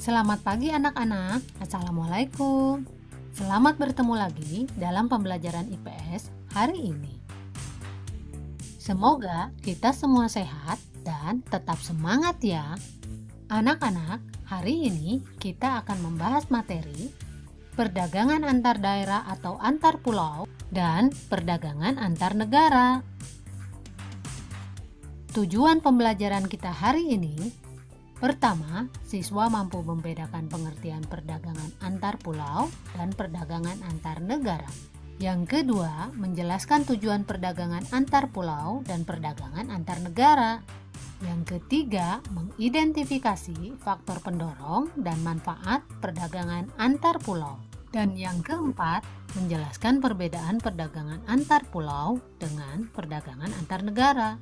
Selamat pagi anak-anak. Assalamualaikum. Selamat bertemu lagi dalam pembelajaran IPS hari ini. Semoga kita semua sehat dan tetap semangat ya. Anak-anak, hari ini kita akan membahas materi perdagangan antar daerah atau antar pulau dan perdagangan antar negara. Tujuan pembelajaran kita hari ini: pertama, siswa mampu membedakan pengertian perdagangan antar pulau dan perdagangan antar negara. Yang kedua, menjelaskan tujuan perdagangan antar pulau dan perdagangan antar negara. Yang ketiga, mengidentifikasi faktor pendorong dan manfaat perdagangan antar pulau. Dan yang keempat, menjelaskan perbedaan perdagangan antar pulau dengan perdagangan antar negara.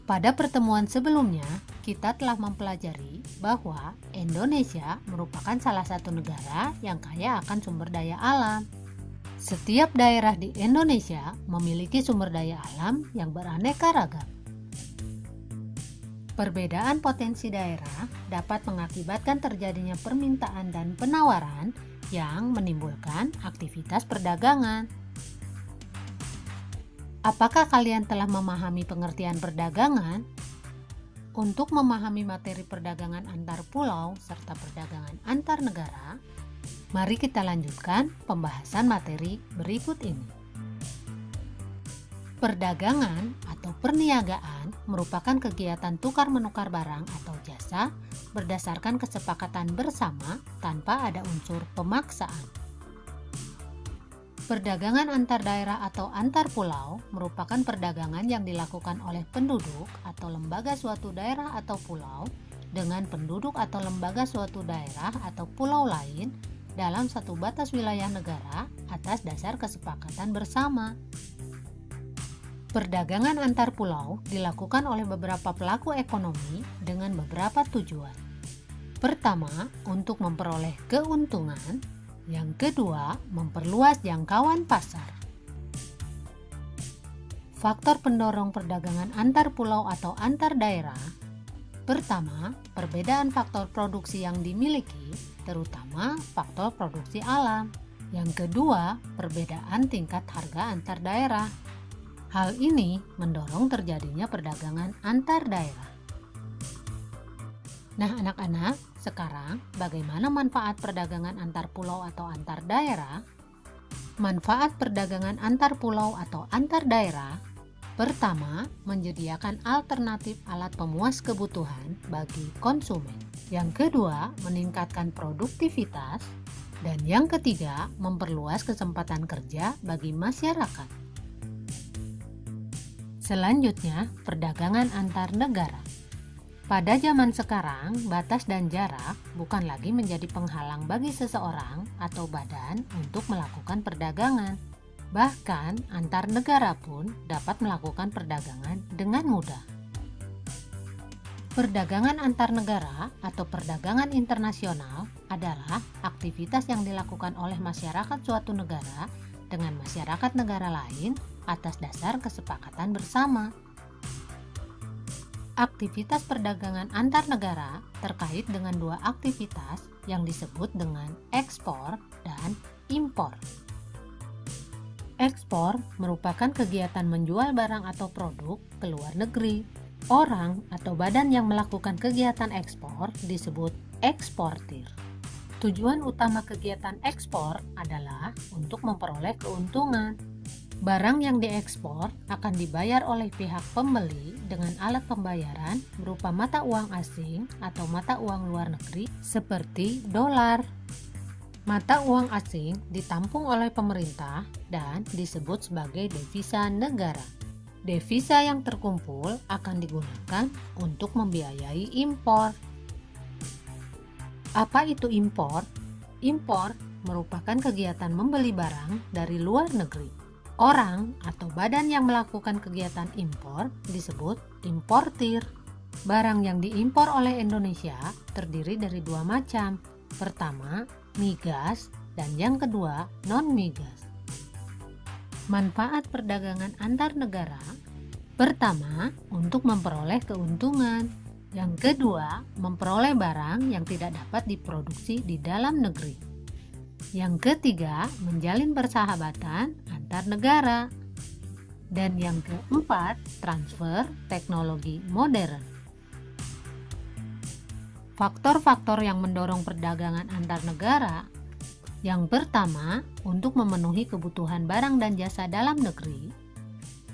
Pada pertemuan sebelumnya, kita telah mempelajari bahwa Indonesia merupakan salah satu negara yang kaya akan sumber daya alam. Setiap daerah di Indonesia memiliki sumber daya alam yang beraneka ragam. Perbedaan potensi daerah dapat mengakibatkan terjadinya permintaan dan penawaran yang menimbulkan aktivitas perdagangan. Apakah kalian telah memahami pengertian perdagangan? Untuk memahami materi perdagangan antar pulau serta perdagangan antar negara, mari kita lanjutkan pembahasan materi berikut ini. Perdagangan atau perniagaan merupakan kegiatan tukar-menukar barang atau jasa berdasarkan kesepakatan bersama tanpa ada unsur pemaksaan. Perdagangan antar daerah atau antar pulau merupakan perdagangan yang dilakukan oleh penduduk atau lembaga suatu daerah atau pulau dengan penduduk atau lembaga suatu daerah atau pulau lain dalam satu batas wilayah negara atas dasar kesepakatan bersama. Perdagangan antar pulau dilakukan oleh beberapa pelaku ekonomi dengan beberapa tujuan. Pertama, untuk memperoleh keuntungan. Yang kedua, memperluas jangkauan pasar. Faktor pendorong perdagangan antar pulau atau antar daerah. Pertama, perbedaan faktor produksi yang dimiliki, terutama faktor produksi alam. Yang kedua, perbedaan tingkat harga antar daerah. Hal ini mendorong terjadinya perdagangan antar daerah. Nah, anak-anak, sekarang bagaimana manfaat perdagangan antar pulau atau antar daerah? Manfaat perdagangan antar pulau atau antar daerah: pertama, menyediakan alternatif alat pemuas kebutuhan bagi konsumen. Yang kedua, meningkatkan produktivitas. Dan yang ketiga, memperluas kesempatan kerja bagi masyarakat. Selanjutnya, perdagangan antar negara. Pada zaman sekarang, batas dan jarak bukan lagi menjadi penghalang bagi seseorang atau badan untuk melakukan perdagangan. Bahkan, antar negara pun dapat melakukan perdagangan dengan mudah. Perdagangan antar negara atau perdagangan internasional adalah aktivitas yang dilakukan oleh masyarakat suatu negara dengan masyarakat negara lain atas dasar kesepakatan bersama. Aktivitas perdagangan antar negara terkait dengan dua aktivitas yang disebut dengan ekspor dan impor. Ekspor merupakan kegiatan menjual barang atau produk ke luar negeri. Orang atau badan yang melakukan kegiatan ekspor disebut eksportir. Tujuan utama kegiatan ekspor adalah untuk memperoleh keuntungan. Barang yang diekspor akan dibayar oleh pihak pembeli dengan alat pembayaran berupa mata uang asing atau mata uang luar negeri seperti dolar. Mata uang asing ditampung oleh pemerintah dan disebut sebagai devisa negara. Devisa yang terkumpul akan digunakan untuk membiayai impor. Apa itu impor? Impor merupakan kegiatan membeli barang dari luar negeri. Orang atau badan yang melakukan kegiatan impor disebut importir. Barang yang diimpor oleh Indonesia terdiri dari dua macam. Pertama, migas, dan yang kedua, non-migas. Manfaat perdagangan antar negara: pertama, untuk memperoleh keuntungan. Yang kedua, memperoleh barang yang tidak dapat diproduksi di dalam negeri. Yang ketiga, menjalin persahabatan antar negara. Dan yang keempat, transfer teknologi modern. Faktor-faktor yang mendorong perdagangan antar negara. Yang pertama, untuk memenuhi kebutuhan barang dan jasa dalam negeri.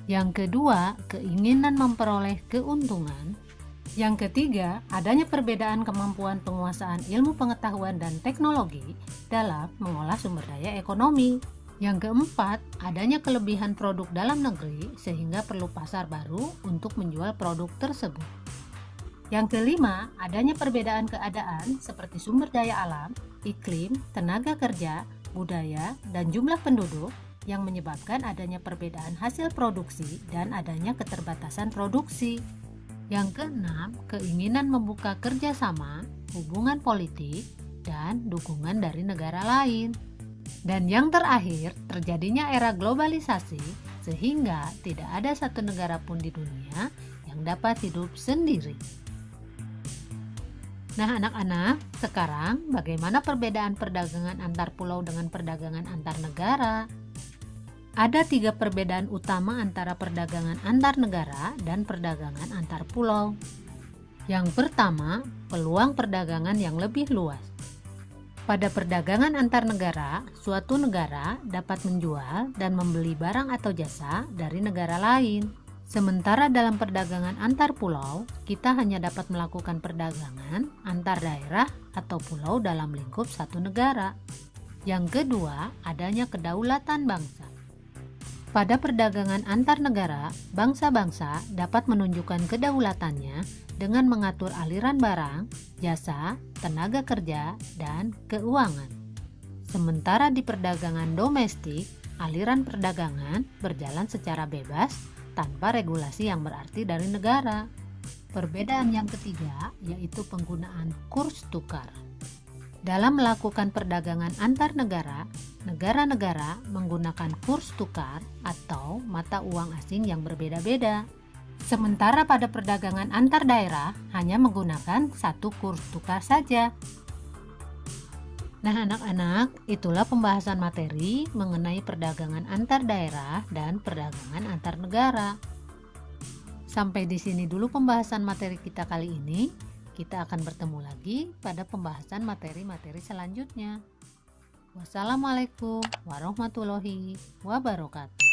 Yang kedua, keinginan memperoleh keuntungan. Yang ketiga, adanya perbedaan kemampuan penguasaan ilmu pengetahuan dan teknologi dalam mengolah sumber daya ekonomi. Yang keempat, adanya kelebihan produk dalam negeri sehingga perlu pasar baru untuk menjual produk tersebut. Yang kelima, adanya perbedaan keadaan seperti sumber daya alam, iklim, tenaga kerja, budaya, dan jumlah penduduk yang menyebabkan adanya perbedaan hasil produksi dan adanya keterbatasan produksi. Yang keenam, keinginan membuka kerjasama, hubungan politik, dan dukungan dari negara lain. Dan yang terakhir, terjadinya era globalisasi sehingga tidak ada satu negara pun di dunia yang dapat hidup sendiri. Nah anak-anak, sekarang bagaimana perbedaan perdagangan antar pulau dengan perdagangan antar negara? Ada 3 perbedaan utama antara perdagangan antar negara dan perdagangan antar pulau. Yang pertama, peluang perdagangan yang lebih luas. Pada perdagangan antar negara, suatu negara dapat menjual dan membeli barang atau jasa dari negara lain. Sementara dalam perdagangan antar pulau, kita hanya dapat melakukan perdagangan antar daerah atau pulau dalam lingkup satu negara. Yang kedua, adanya kedaulatan bangsa. Pada perdagangan antar negara, bangsa-bangsa dapat menunjukkan kedaulatannya dengan mengatur aliran barang, jasa, tenaga kerja, dan keuangan. Sementara di perdagangan domestik, aliran perdagangan berjalan secara bebas tanpa regulasi yang berarti dari negara. Perbedaan yang ketiga yaitu penggunaan kurs tukar. Dalam melakukan perdagangan antar negara, negara-negara menggunakan kurs tukar atau mata uang asing yang berbeda-beda. Sementara pada perdagangan antar daerah hanya menggunakan satu kurs tukar saja. Nah anak-anak, itulah pembahasan materi mengenai perdagangan antar daerah dan perdagangan antar negara. Sampai di sini dulu pembahasan materi kita kali ini. Kita akan bertemu lagi pada pembahasan materi-materi selanjutnya. Wassalamualaikum warahmatullahi wabarakatuh.